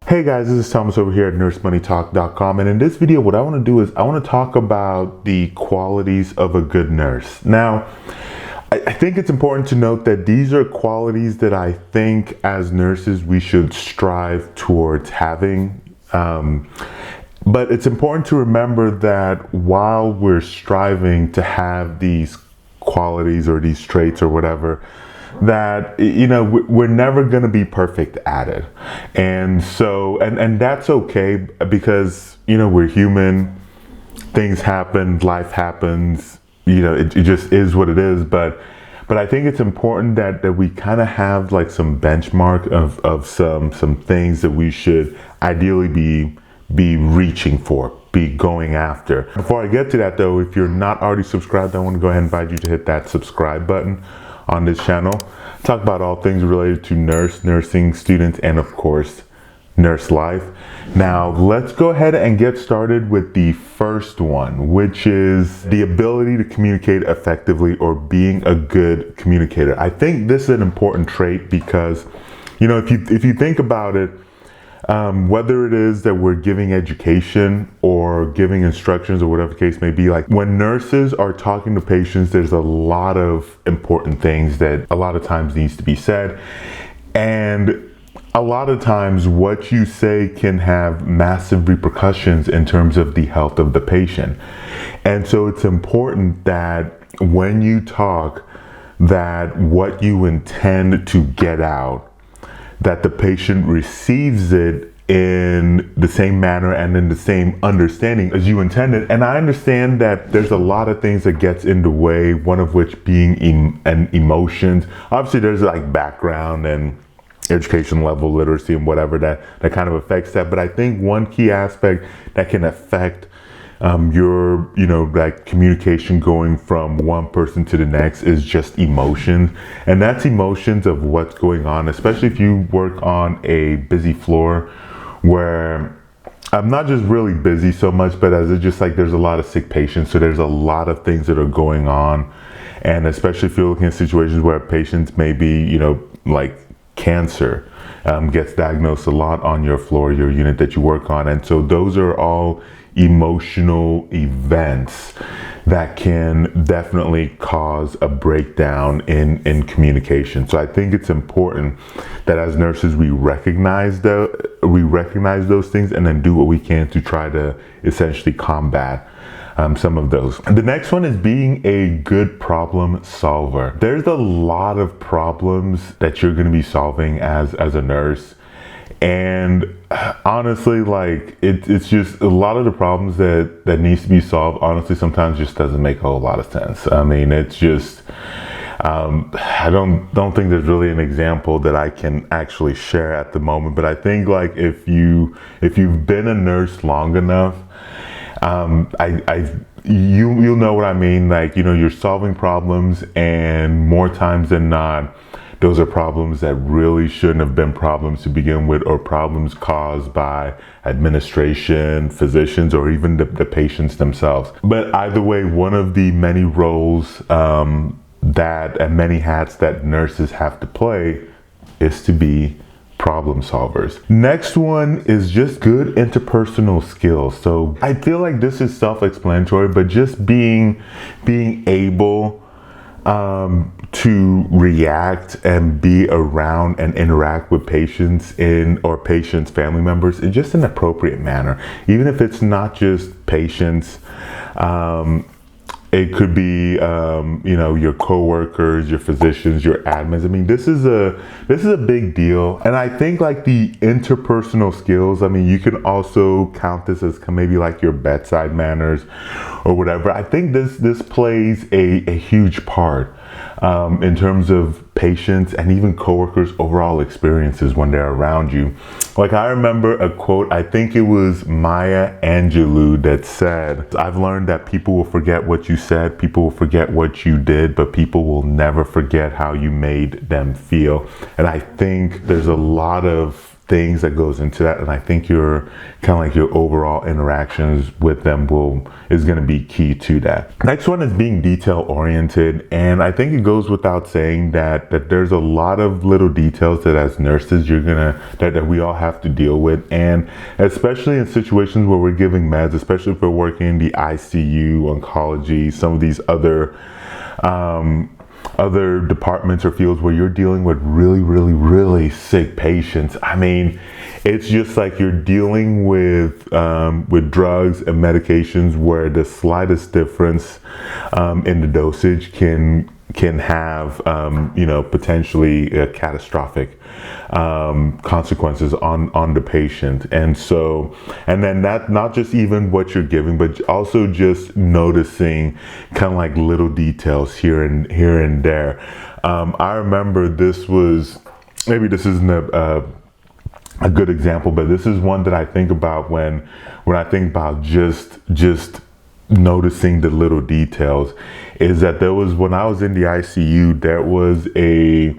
Hey guys, this is Thomas over here at NurseMoneyTalk.com, and in this video what I want to do is I want to talk about the qualities of a good nurse. Now, I think it's important to note that these are qualities that I think as nurses we should strive towards having. But it's important to remember that while we're striving to have these qualities or these traits or whatever, that we're never going to be perfect at it, and so and that's okay, because we're human, things happen, life happens, it just is what it is. But I think it's important that we kind of have like some benchmark of some things that we should ideally be reaching for, be going after. Before I get to that though, if you're not already subscribed, I want to go ahead and invite you to hit that subscribe button on this channel. Talk about all things related to nursing, students, and of course, nurse life. Now, let's go ahead and get started with the first one, which is the ability to communicate effectively, or being a good communicator. I think this is an important trait because, if you think about it, whether it is that we're giving education or giving instructions or whatever the case may be, like when nurses are talking to patients, there's a lot of important things that a lot of times needs to be said. And a lot of times what you say can have massive repercussions in terms of the health of the patient. And so it's important that when you talk, that what you intend to get out, that the patient receives it in the same manner and in the same understanding as you intended. And I understand that there's a lot of things that gets in the way, one of which being emotions. Obviously there's like background and education level, literacy and whatever that kind of affects that. But I think one key aspect that can affect your like communication going from one person to the next is just emotion. And that's emotions of what's going on, especially if you work on a busy floor where I'm not just really busy so much, but as it's just like there's a lot of sick patients, so there's a lot of things that are going on. And especially if you're looking at situations where patients may be like cancer gets diagnosed a lot on your floor, your unit that you work on. And so those are all emotional events that can definitely cause a breakdown in communication. So I think it's important that as nurses we recognize those things and then do what we can to try to essentially combat some of those. The next one is being a good problem solver. There's a lot of problems that you're going to be solving as a nurse. And honestly, like it's just a lot of the problems that needs to be solved, honestly, sometimes just doesn't make a whole lot of sense. I mean, it's just, I don't think there's really an example that I can actually share at the moment. But I think like if you've been a nurse long enough, you'll know what I mean. Like, you're solving problems, and more times than not, those are problems that really shouldn't have been problems to begin with, or problems caused by administration, physicians, or even the patients themselves. But either way, one of the many roles and many hats that nurses have to play is to be problem solvers. Next one is just good interpersonal skills. So I feel like this is self-explanatory, but just being able to react and be around and interact with patients or patients' family members in just an appropriate manner. Even if it's not just patients, it could be your coworkers, your physicians, your admins. I mean, this is a big deal. And I think like the interpersonal skills, I mean, you can also count this as maybe like your bedside manners or whatever. I think this plays a huge part in terms of patients and even coworkers' overall experiences when they're around you. Like, I remember a quote, I think it was Maya Angelou, that said, "I've learned that people will forget what you said, people will forget what you did, but people will never forget how you made them feel." And I think there's a lot of things that goes into that, and I think your kind of like your overall interactions with them is going to be key to that. Next one is being detail oriented, and I think it goes without saying that there's a lot of little details that as nurses that we all have to deal with, and especially in situations where we're giving meds, especially if we're working in the ICU, oncology, some of these other departments or fields where you're dealing with really sick patients. I mean, it's just like you're dealing with drugs and medications where the slightest difference in the dosage can have potentially catastrophic consequences on the patient. And then that, not just even what you're giving, but also just noticing kind of like little details here and there. I remember this isn't a good example, but this is one that I think about when I think about just noticing the little details. Is that when I was in the ICU, there was it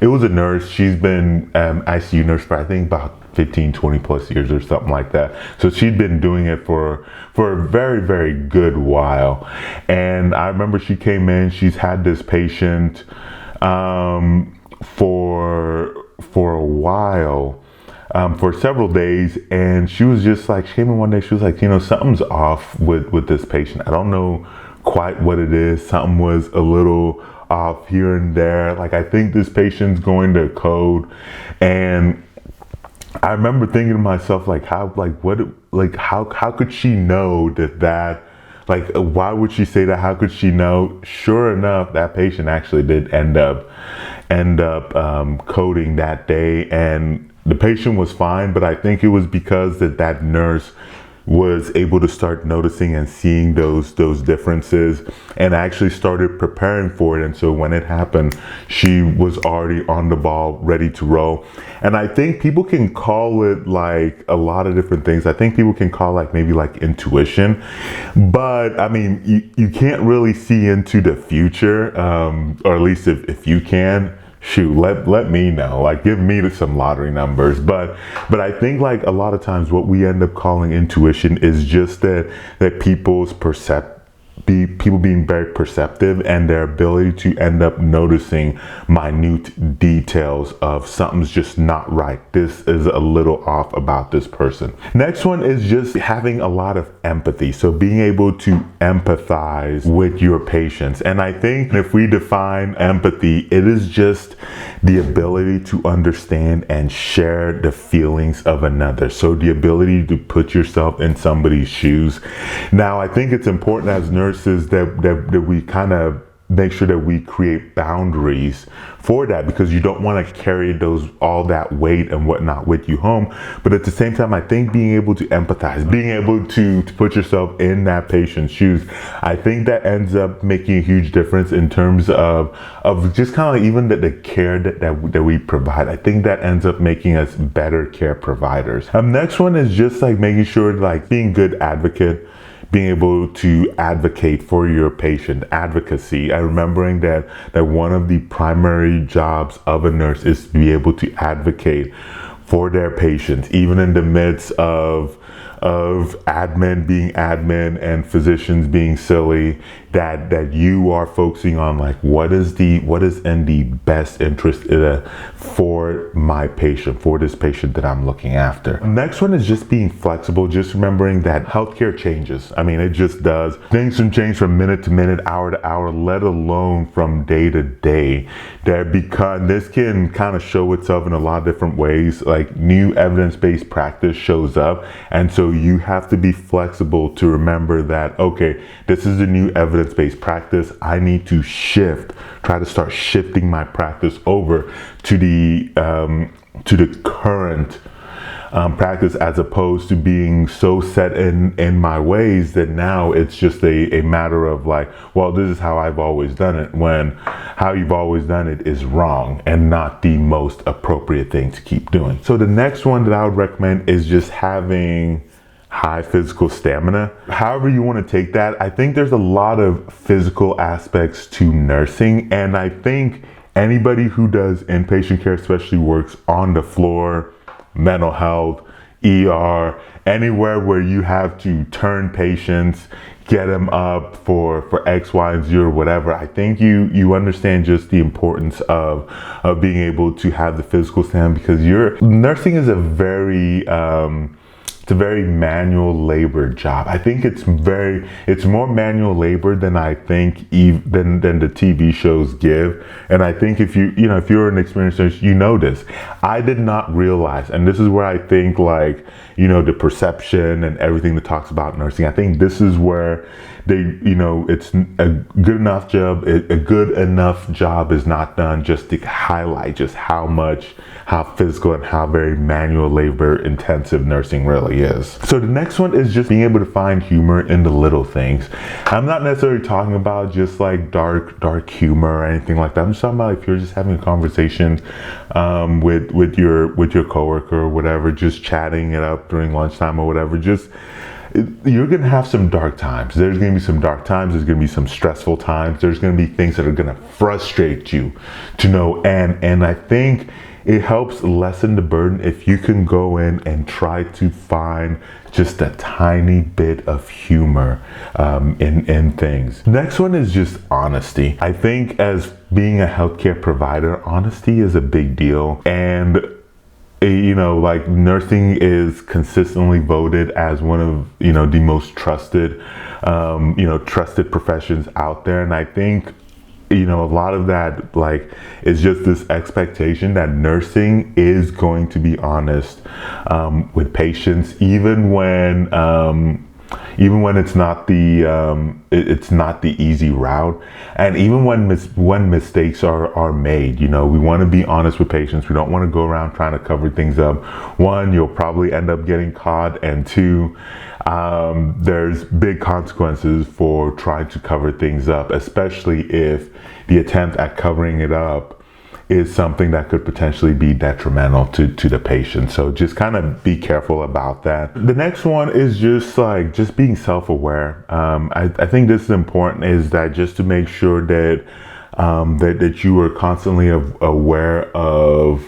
was a nurse. She's been ICU nurse for I think about 15-20 plus years or something like that. So she'd been doing it for a very good while. And I remember she came in, she's had this patient for a while, for several days, and she was just like, she came in one day, she was like, something's off with this patient. I don't know quite what it is. Something was a little off here and there. Like, I think this patient's going to code. And I remember thinking to myself, how could she know that why would she say that? How could she know? Sure enough, that patient actually did end up coding that day, and the patient was fine. But I think it was because that nurse was able to start noticing and seeing those differences and actually started preparing for it. And so when it happened, she was already on the ball, ready to roll. And I think people can call it like a lot of different things. I think people can call maybe intuition, but I mean, you can't really see into the future, or at least if you can, shoot, let me know, give me some lottery numbers. But I think a lot of times what we end up calling intuition is just that people being very perceptive and their ability to end up noticing minute details of something's just not right. This is a little off about this person. Next one is just having a lot of empathy. So being able to empathize with your patients. And I think if we define empathy, it is just the ability to understand and share the feelings of another. So the ability to put yourself in somebody's shoes. Now, I think it's important as nurses that we kind of make sure that we create boundaries for that, because you don't want to carry all that weight and whatnot with you home. But at the same time, I think being able to empathize, being able to put yourself in that patient's shoes, I think that ends up making a huge difference in terms of just kind of even the care that we provide. I think that ends up making us better care providers. Next one is just making sure being good advocate, being able to advocate for your patient, advocacy. And remembering that one of the primary jobs of a nurse is to be able to advocate for their patients, even in the midst of admin being admin and physicians being silly, that you are focusing on what is in the best interest for my patient, for this patient that I'm looking after. Next one is just being flexible, just remembering that healthcare changes. I mean, it just does. Things can change from minute to minute, hour to hour, let alone from day to day. Because this can kind of show itself in a lot of different ways. New evidence-based practice shows up, and so you have to be flexible to remember that, okay, this is the new evidence-based practice. I need to try to start shifting my practice over to the current practice, as opposed to being so set in my ways that now it's just a matter of well, this is how I've always done it, when how you've always done it is wrong and not the most appropriate thing to keep doing. So the next one that I would recommend is just having high physical stamina. However you want to take that, I think there's a lot of physical aspects to nursing, and I think Anybody who does inpatient care, especially works on the floor, mental health, ER, anywhere where you have to turn patients, get them up for X, Y, and Z or whatever. I think you understand just the importance of being able to have the physical stand, because nursing is a very it's a very manual labor job. I think it's more manual labor than I think than the TV shows give. And I think if you're an experienced nurse, you know this. I did not realize, and this is where I think, like, the perception and everything that talks about nursing, I think this is where it's a good enough job. A good enough job is not done just to highlight just how physical and how very manual labor intensive nursing really is. So the next one is just being able to find humor in the little things. I'm not necessarily talking about just like dark humor or anything like that. I'm just talking about if you're just having a conversation with your coworker or whatever, just chatting it up during lunchtime or whatever. You're going to have some dark times. There's going to be some dark times. There's going to be some stressful times. There's going to be things that are going to frustrate you and I think it helps lessen the burden if you can go in and try to find just a tiny bit of humor in things. Next one is just honesty. I think as being a healthcare provider, honesty is a big deal. And like nursing is consistently voted as one of the most trusted trusted professions out there. And I think a lot of that is just this expectation that nursing is going to be honest with patients, even when it's not the easy route, and even when mistakes are made. We want to be honest with patients. We don't want to go around trying to cover things up. One, you'll probably end up getting caught, and two, there's big consequences for trying to cover things up, especially if the attempt at covering it up is something that could potentially be detrimental to the patient. So just kind of be careful about that. The next one is just being self-aware. I think this is important, is that just to make sure that that you are constantly aware of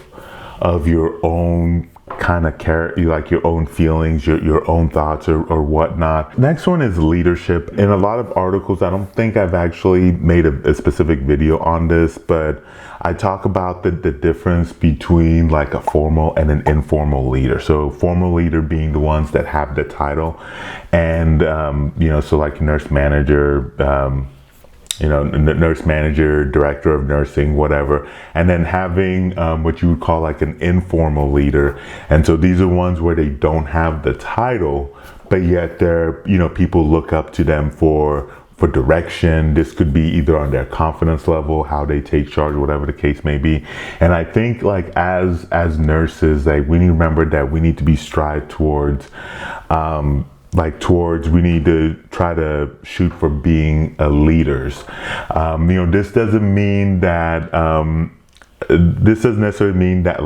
your own kind of care, like your own feelings, your own thoughts or whatnot. Next one is leadership. In a lot of articles, I don't think I've actually made a specific video on this, but I talk about the difference between like a formal and an informal leader. So formal leader being the ones that have the title, and so like nurse manager, nurse manager, director of nursing, whatever, and then having what you would call like an informal leader. And so these are ones where they don't have the title, but yet they're, people look up to them for direction. This could be either on their confidence level, how they take charge, whatever the case may be. And I think like as nurses, like we need to remember that we need to be strive towards we need to try to shoot for being leaders. This doesn't mean that this doesn't necessarily mean that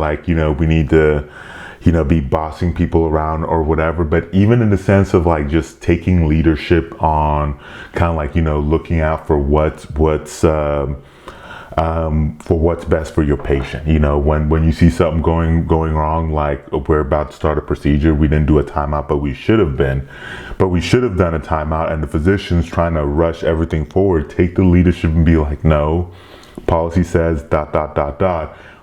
we need to be bossing people around or whatever, but even in the sense of like just taking leadership on kind of like looking out for what's best for your patient. When you see something going wrong, like we're about to start a procedure, we didn't do a timeout, but we should have done a timeout, and the physician's trying to rush everything forward. Take the leadership and be like, no, policy says ...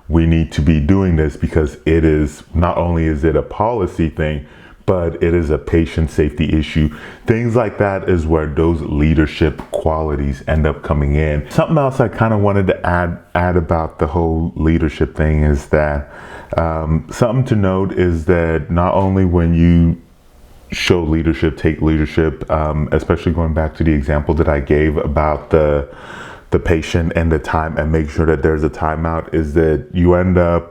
We need to be doing this because it is not only is it a policy thing, but it is a patient safety issue. Things like that is where those leadership qualities end up coming in. Something else I kind of wanted to add about the whole leadership thing is that something to note is that not only when you show leadership, take leadership, especially going back to the example that I gave about the patient and the time, and make sure that there's a timeout, is that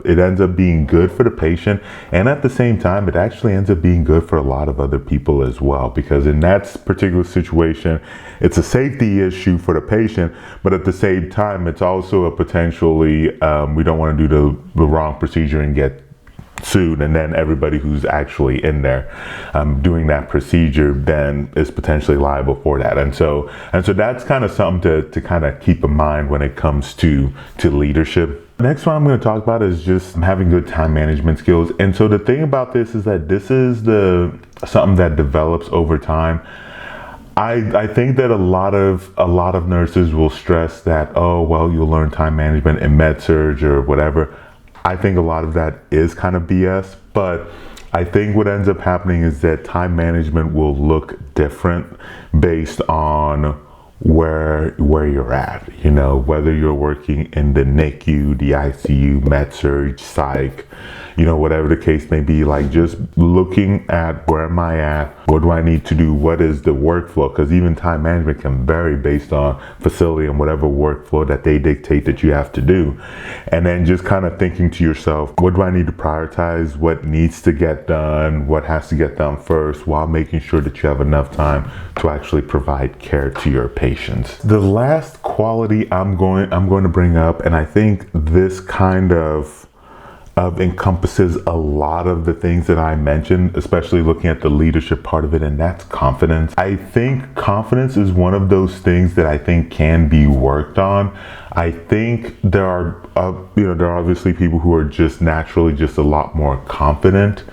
it ends up being good for the patient, and at the same time it actually ends up being good for a lot of other people as well, because in that particular situation it's a safety issue for the patient, but at the same time it's also a potentially we don't want to do the wrong procedure and get sued, and then everybody who's actually in there doing that procedure then is potentially liable for that. And so that's kind of something to kind of keep in mind when it comes to leadership. The next one I'm going to talk about is just having good time management skills. And so the thing about this is that this is something that develops over time. I think that a lot of nurses will stress that, oh, well, you'll learn time management in med-surg or whatever. I think a lot of that is kind of BS, but I think what ends up happening is that time management will look different based on where you're at, whether you're working in the NICU, the ICU, med-surg, psych, whatever the case may be. Like, just looking at where am I at, what do I need to do, what is the workflow, because even time management can vary based on facility and whatever workflow that they dictate that you have to do. And then just kind of thinking to yourself, what do I need to prioritize, what needs to get done, what has to get done first, while making sure that you have enough time to actually provide care to your patients. The last quality I'm going to bring up, and I think this kind of encompasses a lot of the things that I mentioned, especially looking at the leadership part of it, and that's confidence. I think confidence is one of those things that I think can be worked on. I think there are obviously people who are just naturally just a lot more confident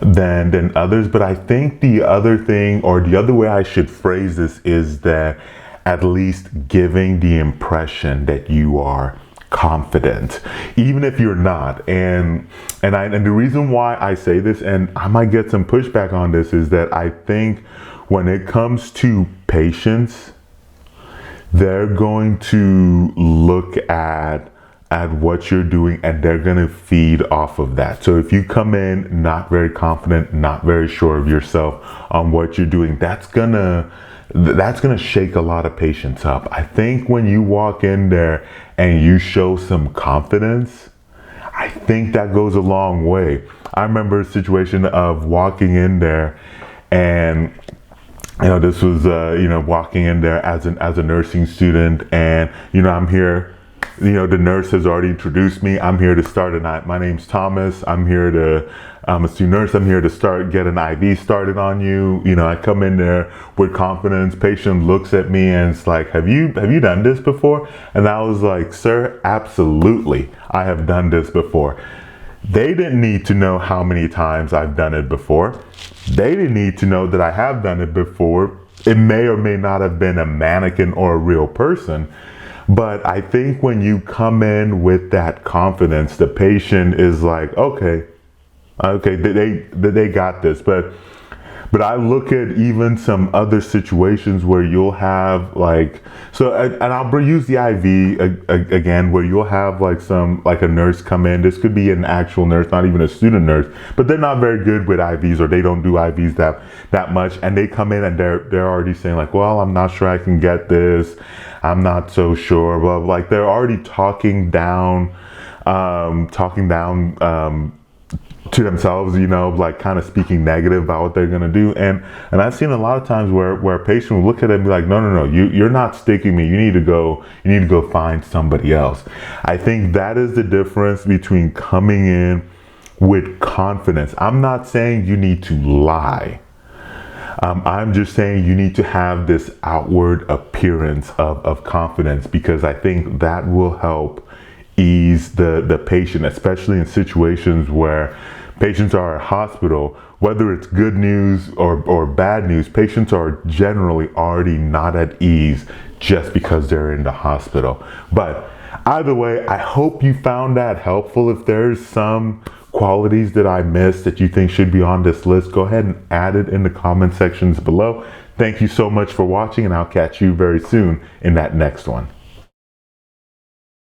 than others, but I think the other thing, or the other way I should phrase this, is that at least giving the impression that you are confident, even if you're not. And the reason why I say this, and I might get some pushback on this, is that I think when it comes to patients, they're going to look at what you're doing and they're going to feed off of that. So if you come in not very confident, not very sure of yourself on what you're doing, that's gonna shake a lot of patients up. I think when you walk in there and you show some confidence, I think that goes a long way. I remember a situation of walking in there, and this was walking in there as a nursing student, and I'm here. The nurse has already introduced me. I'm here to start a night. My name's Thomas. I'm a student nurse. I'm here to get an IV started on you. I come in there with confidence. Patient looks at me and it's like, have you done this before? And I was like, sir, absolutely. I have done this before. They didn't need to know how many times I've done it before. They didn't need to know that I have done it before. It may or may not have been a mannequin or a real person. But I think when you come in with that confidence, the patient is like, okay, they got this. But I look at even some other situations where you'll have and I'll use the IV again, where you'll have like a nurse come in. This could be an actual nurse, not even a student nurse, but they're not very good with IVs, or they don't do IVs that much. And they come in and they're already saying like, well, I'm not sure I can get this. I'm not so sure. But they're already talking down to themselves, kind of speaking negative about what they're gonna do. And I've seen a lot of times where a patient will look at it and be like, no, you're not sticking me. You need to go find somebody else. I think that is the difference between coming in with confidence. I'm not saying you need to lie. I'm just saying you need to have this outward appearance of confidence, because I think that will help ease the patient, especially in situations where patients are at hospital. Whether it's good news or bad news, patients are generally already not at ease just because they're in the hospital. But either way, I hope you found that helpful. If there's some qualities that I missed that you think should be on this list, go ahead and add it in the comment sections below. Thank you so much for watching, and I'll catch you very soon in that next one.